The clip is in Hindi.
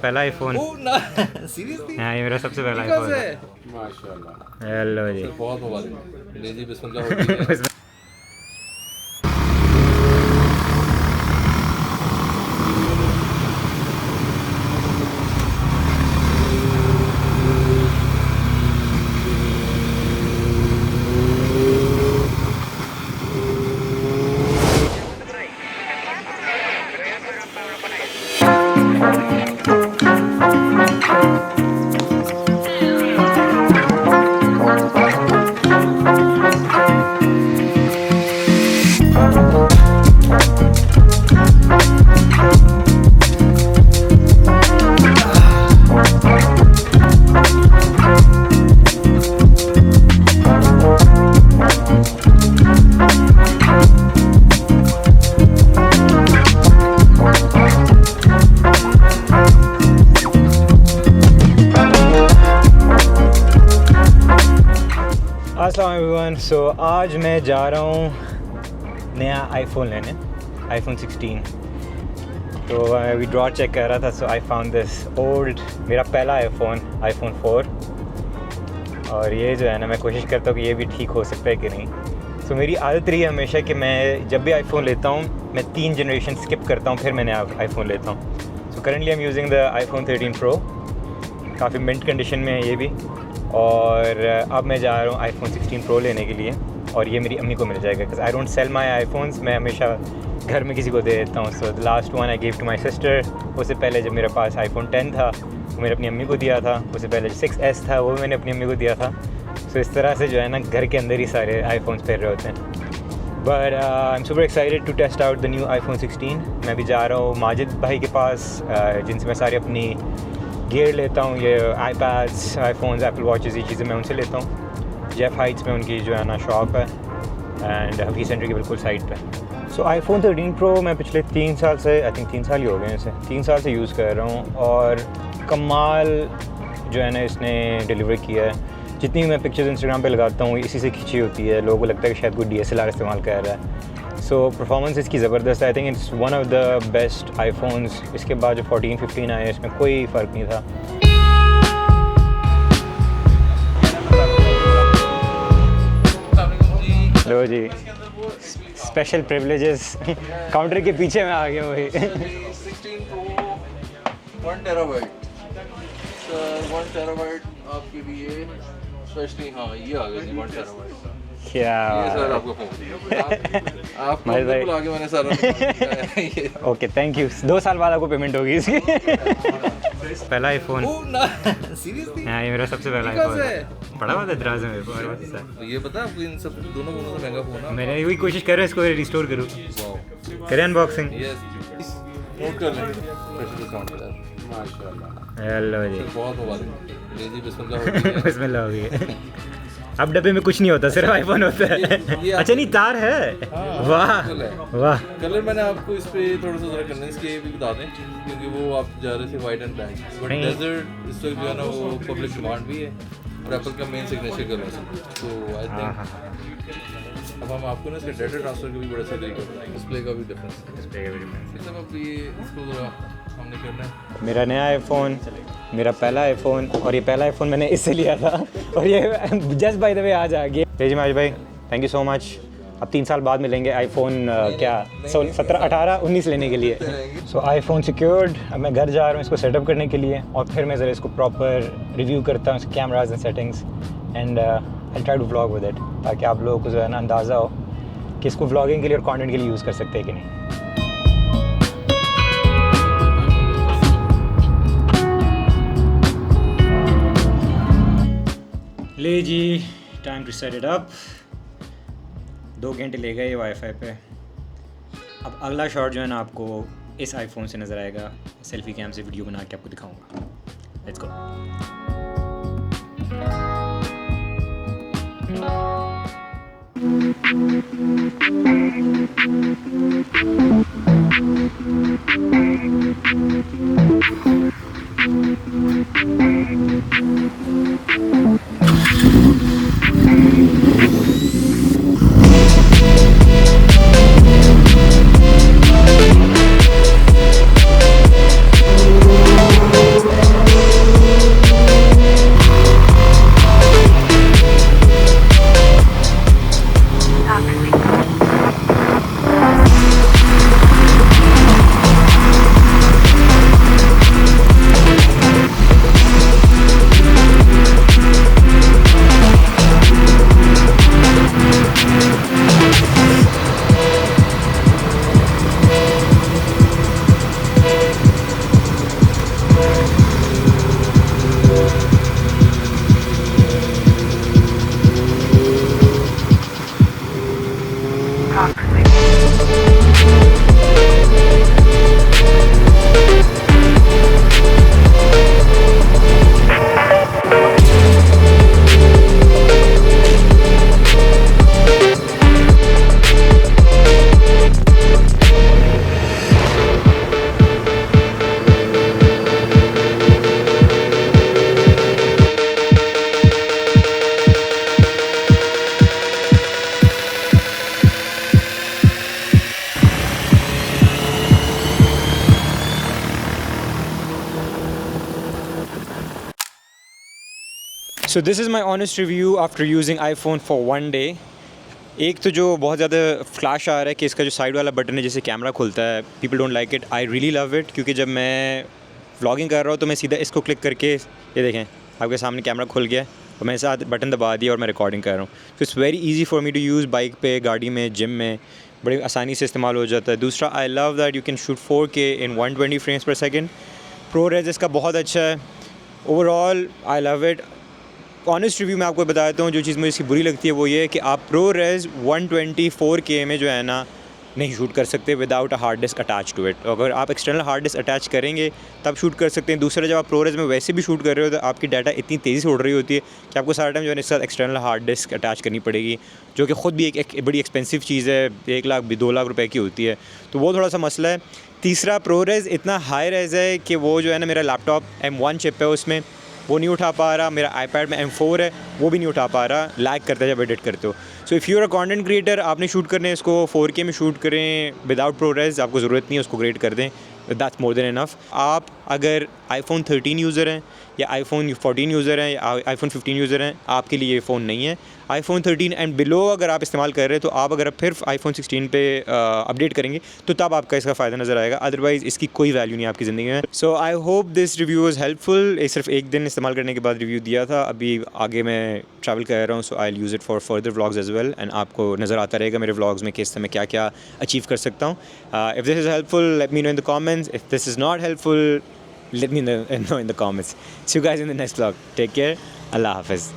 पहला आईफोन सीरियसली हाँ ये मेरा सबसे पहला आईफोन है। माशाल्लाह, हेलो जी बहुत मुबारक। ले जी बिस्मिल्लाह हो गई है। अस्सलाम एवरीवन। सो आज मैं जा रहा हूँ नया आईफोन लेने, आईफोन 16। तो अभी ड्रॉ चेक कर रहा था, सो आई फाउंड दिस ओल्ड, मेरा पहला आईफोन 4। और ये जो है ना, मैं कोशिश करता हूँ कि ये भी ठीक हो सकता है कि नहीं। सो मेरी आदत रही है हमेशा कि मैं जब भी आईफोन लेता हूँ मैं 3 जनरेशन स्किप करता हूँ, फिर मैं नया आईफोन लेता हूँ। So currently I am using the iPhone 13 pro, काफ़ी मिंट कंडीशन में है ये भी। और अब मैं जा रहा हूँ आईफोन 16 प्रो लेने के लिए, और ये मेरी अम्मी को मिल जाएगा because I don't sell my iPhones, मैं हमेशा घर में किसी को दे देता हूँ। So the last one I give to my sister. उससे पहले जब मेरे पास आईफोन 10 था वो मैंने अपनी अम्मी को दिया था। उससे पहले 6S था वो मैंने अपनी अम्मी को दिया था। सो इस तरह से जो है ना, घर के अंदर ही सारे आईफोन्स फिर रहे होते हैं। But I am super excited to test out the new iPhone 16। मैं भी जा रहा हूँ माजिद भाई के पास, जिनसे मैं सारी अपनी गियर लेता हूँ, ये आईपैड्स, आईफोन्स, एप्पल वॉचेस, ये चीज़ें मैं उनसे लेता हूँ। जेफ हाइट्स में उनकी जो है ना शॉप है, एंड हफीज़ सेंटर की बिल्कुल साइड पे। सो आईफोन 13 प्रो मैं पिछले 3 साल से, आई थिंक 3 साल ही हो गए इसे, 3 साल से यूज़ कर रहा हूँ। और कमाल जो है ना इसने डिलीवर किया है। जितनी मैं पिक्चर्स इंस्टाग्राम पे लगाता हूँ इसी से खिंची होती है, लोगों को लगता है कि शायद कोई DSLR इस्तेमाल कर रहा है। सो परफॉर्मेंस इसकी ज़बरदस्त है। I think it's one of the best iPhones. इसके बाद जो 14, 15 आए इसमें कोई फ़र्क नहीं था। लो जी, स्पेशल प्रिविलेजेस काउंटर के पीछे में आ गया वही। 16 प्रो 1 टेराबाइट, 1 टेराबाइट आपके लिए स्पेशली। हाँ ये आ गया जी 1 टेराबाइट। क्या ये सर आपका फोन, आप बिल्कुल आगे मैंने सर। Okay thank you. 2 साल बाद आपको पेमेंट होगी इसकी। पहला आईफोन सीरियसली हाँ ये मेरा सबसे पहला आईफोन है। बड़ा बहुत एतराज़ है मेरे को, और बस सर ये पता है आपको, इन सब दोनों फोनों से महंगा फोन है। मैंने वही कोशिश कर रहा हूँ इसको रिस्टोर करूँ, वाओ, करें अनबॉक्सिंग। यस नोट कर लें स्पेशल डिस्काउंट यार। माशाल्लाह, हेलो जी बहुत मुबारक। ले जी बिस्मिल्लाह हो गई है। बिस्मिल्लाह हो गई। अब डब्बे में कुछ नहीं होता, सिर्फ आईफोन होता है। अच्छा नहीं, तार है। वाह वाह। कलर मैंने आपको इस पे थोड़ा सा जरा कन्विंस किए भी बता दें, क्योंकि वो आप जा रहे थे वाइट एंड ब्लैक, बट नहीं। डेजर्ट इस वक्त जो है ना वो पब्लिक डिमांड भी है और एप्पल का मेन सिग्नेचर कलर है। तो आई थिंक अब हम आपको ना इसके डाटा ट्रांसफर का भी बड़ा सा तरीका बताएंगे, डिस्प्ले का भी डिफरेंस है। सब अब ये इसको जरा हमने करना है। मेरा नया आईफोन, मेरा पहला आईफोन, और ये पहला आईफोन मैंने इससे लिया था, और ये जस्ट बाय द वे आज आ गया। जी माज भाई थैंक यू सो मच। अब 3 साल बाद मिलेंगे आईफोन क्या 17, 18, 19 लेने के लिए। सो आईफोन सिक्योर्ड। अब मैं घर जा रहा हूँ इसको सेटअप करने के लिए, और फिर मैं ज़रा इसको प्रॉपर रिव्यू करता हूँ, cameras and settings, and I try to vlog with it, ताकि आप लोगों को जो है ना अंदाज़ा हो कि इसको व्लॉगिंग के लिए और कंटेंट के लिए यूज़ कर सकते हैं कि नहीं। ले जी, time to set it up. 2 घंटे ले गए वाईफाई पे। अब अगला शॉट जो है ना आपको इस आईफोन से नज़र आएगा, सेल्फी कैम से वीडियो बना के आपको दिखाऊंगा। Let's go. So this is my honest review after using iPhone for one day. एक तो जो बहुत ज़्यादा फ्लैश आ रहा है कि इसका जो साइड वाला बटन है जिससे कैमरा खुलता है, people don't like it. I really love it, क्योंकि जब मैं व्लॉगिंग कर रहा हूँ तो मैं सीधा इसको क्लिक करके, ये देखें आपके सामने कैमरा खुल गया और मैंने साथ बटन दबा दिया और मैं रिकॉर्डिंग कर रहा हूँ. तो it's very easy for me to use bike पे, गाड़ी में, जिम में बड़ी आसानी से इस्तेमाल हो जाता है. दूसरा, I love that you can shoot 4K in 120 frames पर सेकेंड. प्रो रेज इसका बहुत अच्छा है. Overall I love it. Honest review मैं आपको बता देता हूँ, जो चीज़ मुझे इसकी बुरी लगती है वो ये है कि आप प्रो रेज 124K में जो है ना नहीं शूट कर सकते without a hard disk attach to it. अगर आप एक्सटर्नल हार्ड डिस्क अटैच करेंगे तब शूट कर सकते हैं. दूसरा, जब आप प्रो रेज में वैसे भी शूट कर रहे हो तो आपकी डाटा इतनी तेज़ी से उड़ रही होती है कि आपको सारा टाइम जो है इसके साथ एक्सटर्नल हार्ड डिस्क अटैच करनी पड़ेगी, जो कि ख़ुद भी एक बड़ी एक्सपेंसिव चीज़ है. 1 लाख 2 लाख रुपए की होती है, तो वो थोड़ा सा मसला है. तीसरा, प्रो रेज इतना हाई रेज है कि वो जो है ना, मेरा लैपटॉप M1 चिप है उसमें, वो नहीं उठा पा रहा. मेरा आईपैड में M4 है, वो भी नहीं उठा पा रहा. लैग करता है जब एडिट करते हो. So if you are a content creator, आपने शूट करने हैं इसको 4K में शूट करें विदाउट प्रो रेज, आपको ज़रूरत नहीं है, उसको ग्रेड कर दें. That's more than enough. आप अगर iPhone 13 यूज़र हैं या iPhone 14 यूज़र हैं या iPhone 15 यूज़र हैं, आपके लिए ये फ़ोन नहीं है. iPhone 13 एंड बिलो अगर आप इस्तेमाल कर रहे हैं तो आप अगर फिर iPhone 16 पे अपडेट करेंगे तो तब आपका इसका फ़ायदा नज़र आएगा. अदरवाइज़ इसकी कोई वैल्यू नहीं आपकी ज़िंदगी में. So I hope this review was helpful. सिर्फ एक दिन इस्तेमाल करने के बाद रिव्यू दिया था. अभी आगे मैं ट्रैवल कर रहा हूँ, so I use it for further vlogs as well, and आपको नज़र आता रहेगा मेरे व्लॉग्स में किस समय क्या क्या अचीव कर सकता हूँ. If this is helpful, let me know in the comments. If this is not helpful, let me know in the comments. See you guys in the next vlog. Take care. Allah Hafiz.